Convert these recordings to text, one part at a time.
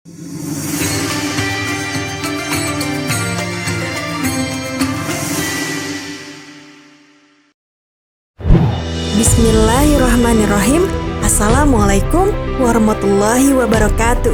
Bismillahirrahmanirrahim. Assalamualaikum warahmatullahi wabarakatuh.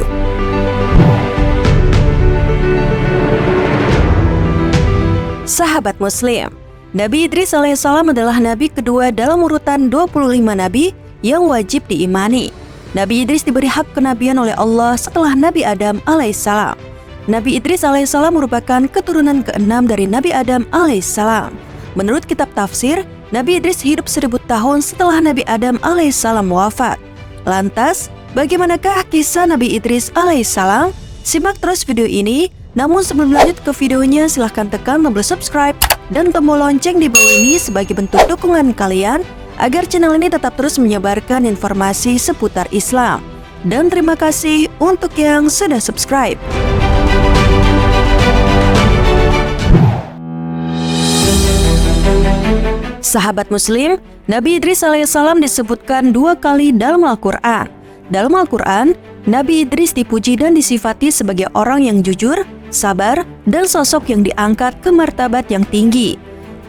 Sahabat Muslim, Nabi Idris alaihissalam adalah nabi kedua dalam urutan 25 nabi yang wajib diimani. Nabi Idris diberi hak kenabian oleh Allah setelah Nabi Adam alaihissalam. Nabi Idris alaihissalam merupakan keturunan ke-6 dari Nabi Adam alaihissalam. Menurut kitab tafsir, Nabi Idris hidup 1000 tahun setelah Nabi Adam alaihissalam wafat. Lantas, bagaimanakah kisah Nabi Idris alaihissalam? Simak terus video ini. Namun sebelum lanjut ke videonya, silahkan tekan tombol subscribe dan tombol lonceng di bawah ini sebagai bentuk dukungan kalian agar channel ini tetap terus menyebarkan informasi seputar Islam. Dan terima kasih untuk yang sudah subscribe. Sahabat Muslim, Nabi Idris alaihissalam disebutkan 2 kali dalam Al-Quran. Dalam Al-Quran, Nabi Idris dipuji dan disifati sebagai orang yang jujur, sabar, dan sosok yang diangkat ke martabat yang tinggi.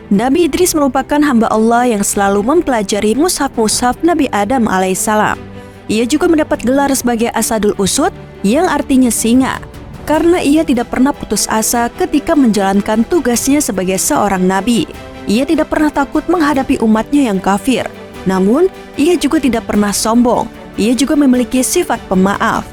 Nabi Idris merupakan hamba Allah yang selalu mempelajari mushaf-mushaf Nabi Adam alaihissalam. Ia juga mendapat gelar sebagai Asadul Usud, yang artinya singa, karena ia tidak pernah putus asa ketika menjalankan tugasnya sebagai seorang nabi. Ia tidak pernah takut menghadapi umatnya yang kafir. Namun, ia juga tidak pernah sombong. Ia juga memiliki sifat pemaaf.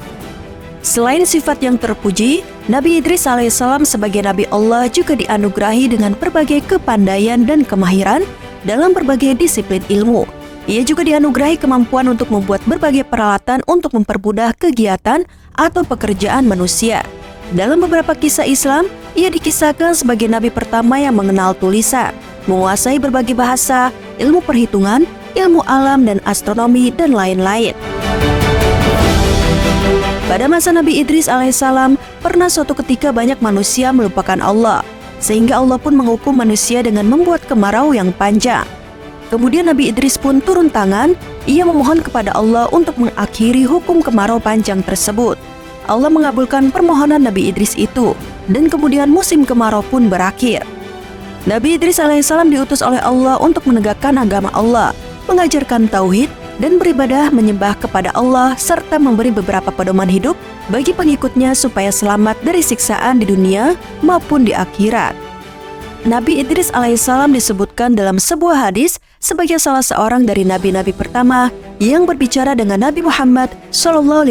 Selain sifat yang terpuji, Nabi Idris alaihissalam sebagai Nabi Allah juga dianugerahi dengan berbagai kepandaian dan kemahiran dalam berbagai disiplin ilmu. Ia juga dianugerahi kemampuan untuk membuat berbagai peralatan untuk mempermudah kegiatan atau pekerjaan manusia. Dalam beberapa kisah Islam, ia dikisahkan sebagai Nabi pertama yang mengenal tulisan, menguasai berbagai bahasa, ilmu perhitungan, ilmu alam dan astronomi, dan lain-lain. Pada masa Nabi Idris alaihissalam, pernah suatu ketika banyak manusia melupakan Allah, sehingga Allah pun menghukum manusia dengan membuat kemarau yang panjang. Kemudian Nabi Idris pun turun tangan, ia memohon kepada Allah untuk mengakhiri hukum kemarau panjang tersebut. Allah mengabulkan permohonan Nabi Idris itu, dan kemudian musim kemarau pun berakhir. Nabi Idris alaihissalam diutus oleh Allah untuk menegakkan agama Allah, mengajarkan tauhid, dan beribadah menyembah kepada Allah, serta memberi beberapa pedoman hidup bagi pengikutnya supaya selamat dari siksaan di dunia maupun di akhirat. Nabi Idris alaihissalam disebutkan dalam sebuah hadis sebagai salah seorang dari nabi-nabi pertama yang berbicara dengan Nabi Muhammad SAW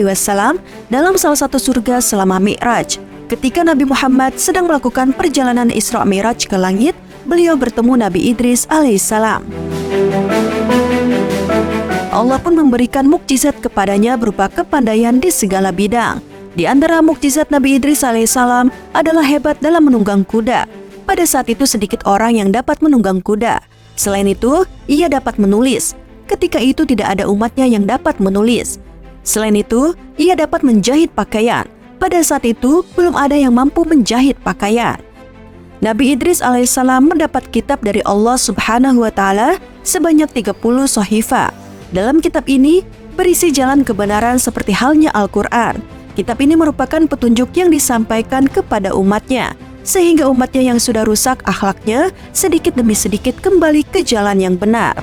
dalam salah satu surga selama Mi'raj. Ketika Nabi Muhammad sedang melakukan perjalanan Isra Mi'raj ke langit, beliau bertemu Nabi Idris alaihissalam. Allah pun memberikan mukjizat kepadanya berupa kepandaian di segala bidang. Di antara mukjizat Nabi Idris alaihissalam adalah hebat dalam menunggang kuda. Pada saat itu sedikit orang yang dapat menunggang kuda. Selain itu, ia dapat menulis. Ketika itu tidak ada umatnya yang dapat menulis. Selain itu, ia dapat menjahit pakaian. Pada saat itu, belum ada yang mampu menjahit pakaian. Nabi Idris alaihissalam mendapat kitab dari Allah Subhanahu wa Ta'ala sebanyak 30 sohifah. Dalam kitab ini berisi jalan kebenaran seperti halnya Al-Quran. Kitab ini merupakan petunjuk yang disampaikan kepada umatnya, sehingga umatnya yang sudah rusak akhlaknya sedikit demi sedikit kembali ke jalan yang benar.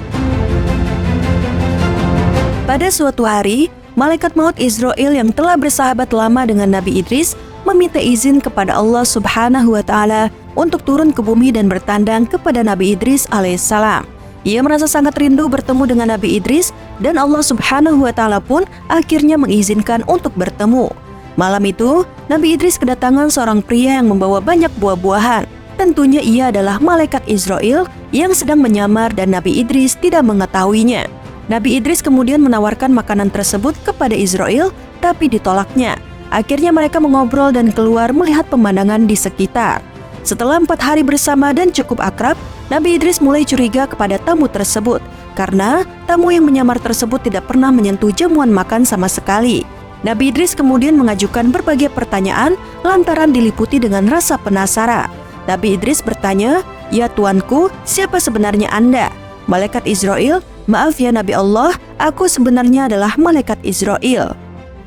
Pada suatu hari, malaikat maut Israel yang telah bersahabat lama dengan Nabi Idris meminta izin kepada Allah Subhanahu wa Ta'ala untuk turun ke bumi dan bertandang kepada Nabi Idris alaihissalam. Ia merasa sangat rindu bertemu dengan Nabi Idris, dan Allah Subhanahu wa Ta'ala pun akhirnya mengizinkan untuk bertemu. Malam itu, Nabi Idris kedatangan seorang pria yang membawa banyak buah-buahan. Tentunya ia adalah malaikat Israel yang sedang menyamar dan Nabi Idris tidak mengetahuinya. Nabi Idris kemudian menawarkan makanan tersebut kepada Israel, tapi ditolaknya. Akhirnya mereka mengobrol dan keluar melihat pemandangan di sekitar. Setelah 4 hari bersama dan cukup akrab, Nabi Idris mulai curiga kepada tamu tersebut, karena tamu yang menyamar tersebut tidak pernah menyentuh jamuan makan sama sekali. Nabi Idris kemudian mengajukan berbagai pertanyaan lantaran diliputi dengan rasa penasaran. Nabi Idris bertanya, "Ya Tuanku, siapa sebenarnya Anda?" Malaikat Israel, "Maaf ya Nabi Allah, aku sebenarnya adalah malaikat Israel."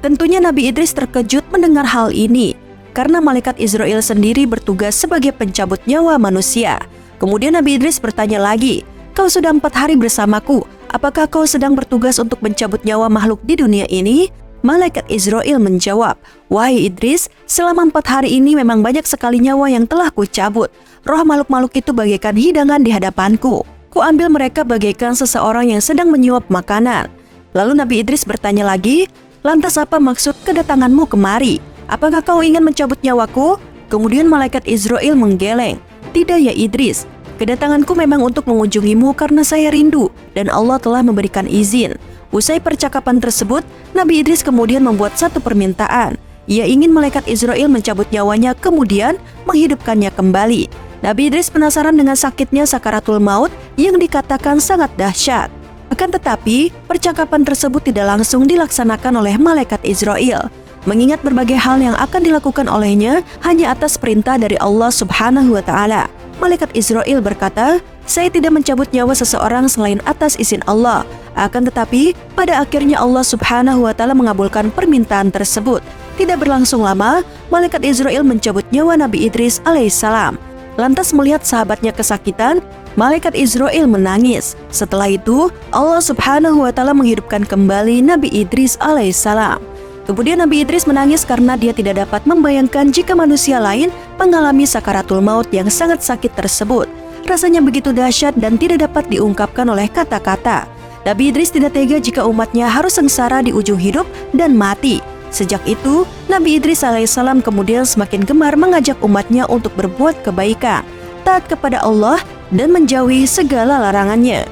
Tentunya Nabi Idris terkejut mendengar hal ini, karena malaikat Israil sendiri bertugas sebagai pencabut nyawa manusia. Kemudian Nabi Idris bertanya lagi, "Kau sudah 4 hari bersamaku, apakah kau sedang bertugas untuk mencabut nyawa makhluk di dunia ini?" Malaikat Israil menjawab, "Wahai Idris, selama 4 hari ini memang banyak sekali nyawa yang telah kucabut. Roh makhluk-makhluk itu bagaikan hidangan di hadapanku. Kuambil mereka bagaikan seseorang yang sedang menyuap makanan." Lalu Nabi Idris bertanya lagi, "Lantas apa maksud kedatanganmu kemari? Apakah kau ingin mencabut nyawaku?" Kemudian malaikat Israil menggeleng, "Tidak ya Idris, kedatanganku memang untuk mengunjungimu karena saya rindu dan Allah telah memberikan izin." Usai percakapan tersebut, Nabi Idris kemudian membuat satu permintaan. Ia ingin malaikat Israil mencabut nyawanya kemudian menghidupkannya kembali. Nabi Idris penasaran dengan sakitnya sakaratul maut yang dikatakan sangat dahsyat. Akan tetapi, percakapan tersebut tidak langsung dilaksanakan oleh malaikat Israil. Mengingat berbagai hal yang akan dilakukan olehnya hanya atas perintah dari Allah Subhanahu wa Ta'ala. Malaikat Israil berkata, "Saya tidak mencabut nyawa seseorang selain atas izin Allah." Akan tetapi, pada akhirnya Allah Subhanahu wa Ta'ala mengabulkan permintaan tersebut. Tidak berlangsung lama, malaikat Israil mencabut nyawa Nabi Idris alaihissalam. Lantas melihat sahabatnya kesakitan, malaikat Israil menangis. Setelah itu, Allah Subhanahu wa Ta'ala menghidupkan kembali Nabi Idris alaihissalam. Kemudian Nabi Idris menangis karena dia tidak dapat membayangkan jika manusia lain mengalami sakaratul maut yang sangat sakit tersebut. Rasanya begitu dahsyat dan tidak dapat diungkapkan oleh kata-kata. Nabi Idris tidak tega jika umatnya harus sengsara di ujung hidup dan mati. Sejak itu, Nabi Idris alaihissalam kemudian semakin gemar mengajak umatnya untuk berbuat kebaikan, taat kepada Allah, dan menjauhi segala larangannya.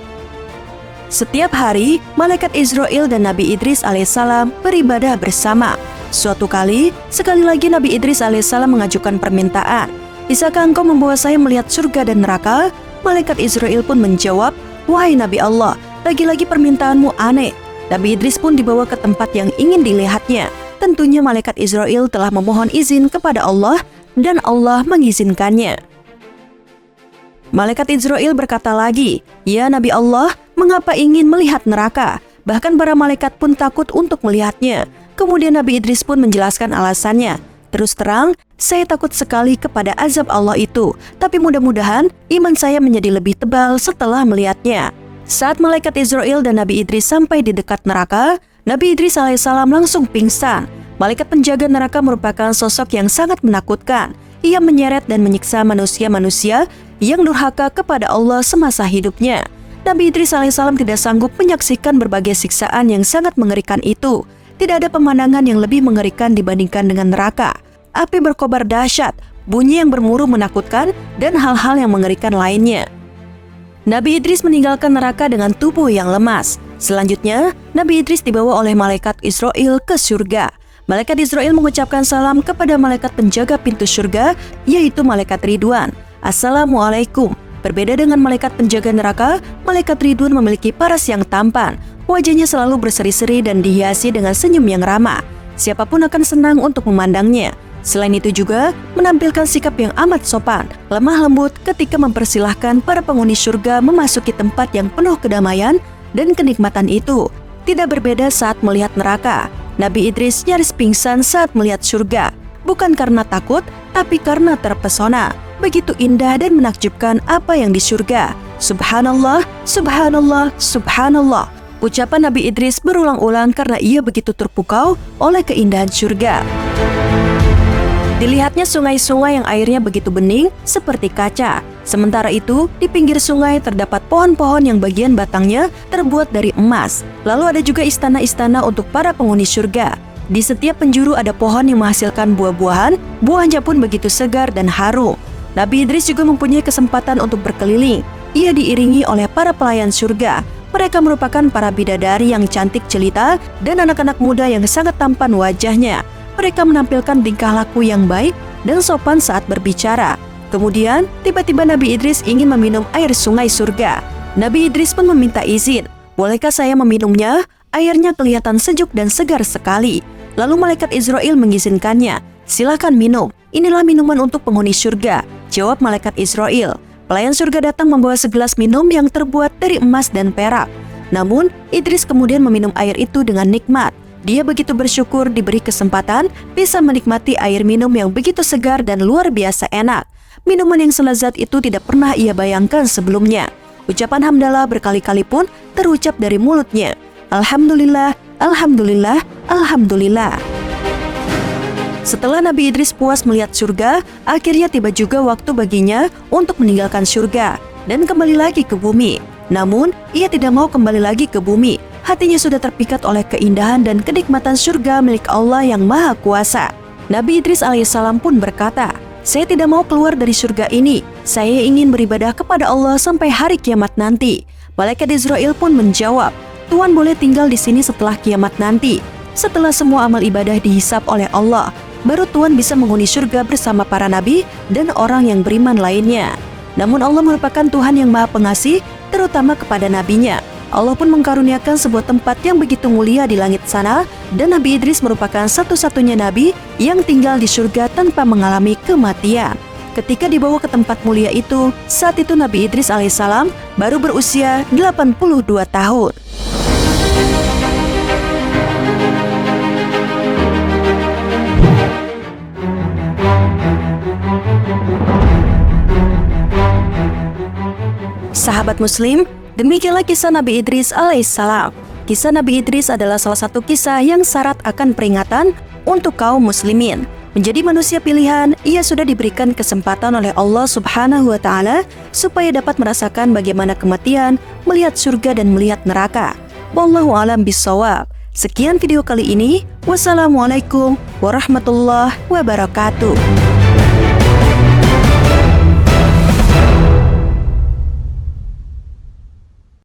Setiap hari, malaikat Israil dan Nabi Idris alaihissalam beribadah bersama. Suatu kali, sekali lagi Nabi Idris alaihissalam mengajukan permintaan, "Bisakah engkau membawa saya melihat surga dan neraka?" Malaikat Israil pun menjawab, "Wahai Nabi Allah, lagi-lagi permintaanmu aneh." Nabi Idris pun dibawa ke tempat yang ingin dilihatnya. Tentunya malaikat Israil telah memohon izin kepada Allah dan Allah mengizinkannya. Malaikat Israil berkata lagi, "Ya Nabi Allah, mengapa ingin melihat neraka? Bahkan para malaikat pun takut untuk melihatnya." Kemudian Nabi Idris pun menjelaskan alasannya. "Terus terang, saya takut sekali kepada azab Allah itu, tapi mudah-mudahan iman saya menjadi lebih tebal setelah melihatnya." Saat malaikat Israil dan Nabi Idris sampai di dekat neraka, Nabi Idris alaihissalam langsung pingsan. Malaikat penjaga neraka merupakan sosok yang sangat menakutkan. Ia menyeret dan menyiksa manusia-manusia yang durhaka kepada Allah semasa hidupnya. Nabi Idris alaihissalam tidak sanggup menyaksikan berbagai siksaan yang sangat mengerikan itu. Tidak ada pemandangan yang lebih mengerikan dibandingkan dengan neraka. Api berkobar dahsyat, bunyi yang bermuru menakutkan, dan hal-hal yang mengerikan lainnya. Nabi Idris meninggalkan neraka dengan tubuh yang lemas. Selanjutnya, Nabi Idris dibawa oleh malaikat Israil ke surga. Malaikat Israil mengucapkan salam kepada malaikat penjaga pintu surga, yaitu malaikat Ridwan. "Assalamualaikum." Berbeda dengan malaikat penjaga neraka, malaikat Ridwan memiliki paras yang tampan. Wajahnya selalu berseri-seri dan dihiasi dengan senyum yang ramah. Siapapun akan senang untuk memandangnya. Selain itu juga menampilkan sikap yang amat sopan, lemah lembut ketika mempersilahkan para penghuni surga memasuki tempat yang penuh kedamaian dan kenikmatan itu. Tidak berbeda saat melihat neraka. Nabi Idris nyaris pingsan saat melihat surga. Bukan karena takut, tapi karena terpesona. Begitu indah dan menakjubkan apa yang di surga. Subhanallah, subhanallah, subhanallah. Ucapan Nabi Idris berulang-ulang karena ia begitu terpukau oleh keindahan surga. Dilihatnya sungai-sungai yang airnya begitu bening seperti kaca. Sementara itu, di pinggir sungai terdapat pohon-pohon yang bagian batangnya terbuat dari emas. Lalu ada juga istana-istana untuk para penghuni surga. Di setiap penjuru ada pohon yang menghasilkan buah-buahan, buahnya pun begitu segar dan harum. Nabi Idris juga mempunyai kesempatan untuk berkeliling. Ia diiringi oleh para pelayan surga. Mereka merupakan para bidadari yang cantik jelita dan anak-anak muda yang sangat tampan wajahnya. Mereka menampilkan tingkah laku yang baik dan sopan saat berbicara. Kemudian, tiba-tiba Nabi Idris ingin meminum air sungai surga. Nabi Idris pun meminta izin. "Bolehkah saya meminumnya? Airnya kelihatan sejuk dan segar sekali." Lalu malaikat Israil mengizinkannya. "Silakan minum. Inilah minuman untuk penghuni surga," jawab malaikat Israil. Pelayan surga datang membawa segelas minum yang terbuat dari emas dan perak. Namun, Idris kemudian meminum air itu dengan nikmat. Dia begitu bersyukur diberi kesempatan bisa menikmati air minum yang begitu segar dan luar biasa enak. Minuman yang selezat itu tidak pernah ia bayangkan sebelumnya. Ucapan hamdalah berkali-kali pun terucap dari mulutnya. Alhamdulillah, Alhamdulillah, Alhamdulillah. Setelah Nabi Idris puas melihat surga, akhirnya tiba juga waktu baginya untuk meninggalkan surga dan kembali lagi ke bumi. Namun, ia tidak mau kembali lagi ke bumi. Hatinya sudah terpikat oleh keindahan dan kenikmatan surga milik Allah yang Maha Kuasa. Nabi Idris alaihissalam pun berkata, "Saya tidak mau keluar dari surga ini. Saya ingin beribadah kepada Allah sampai hari kiamat nanti." Malaikat Israel pun menjawab, "Tuhan boleh tinggal di sini setelah kiamat nanti. Setelah semua amal ibadah dihisap oleh Allah, baru Tuhan bisa menghuni surga bersama para nabi dan orang yang beriman lainnya." Namun Allah merupakan Tuhan yang Maha Pengasih, terutama kepada nabinya. Allah pun mengkaruniakan sebuah tempat yang begitu mulia di langit sana, dan Nabi Idris merupakan satu-satunya nabi yang tinggal di surga tanpa mengalami kematian. Ketika dibawa ke tempat mulia itu, saat itu Nabi Idris alaihissalam baru berusia 82 tahun. Sahabat Muslim, demikianlah kisah Nabi Idris alaihissalam. Kisah Nabi Idris adalah salah satu kisah yang syarat akan peringatan untuk kaum muslimin. Menjadi manusia pilihan, ia sudah diberikan kesempatan oleh Allah Subhanahu wa Ta'ala supaya dapat merasakan bagaimana kematian, melihat surga dan melihat neraka. Wallahu a'lam bishawab. Sekian video kali ini. Wassalamualaikum warahmatullahi wabarakatuh.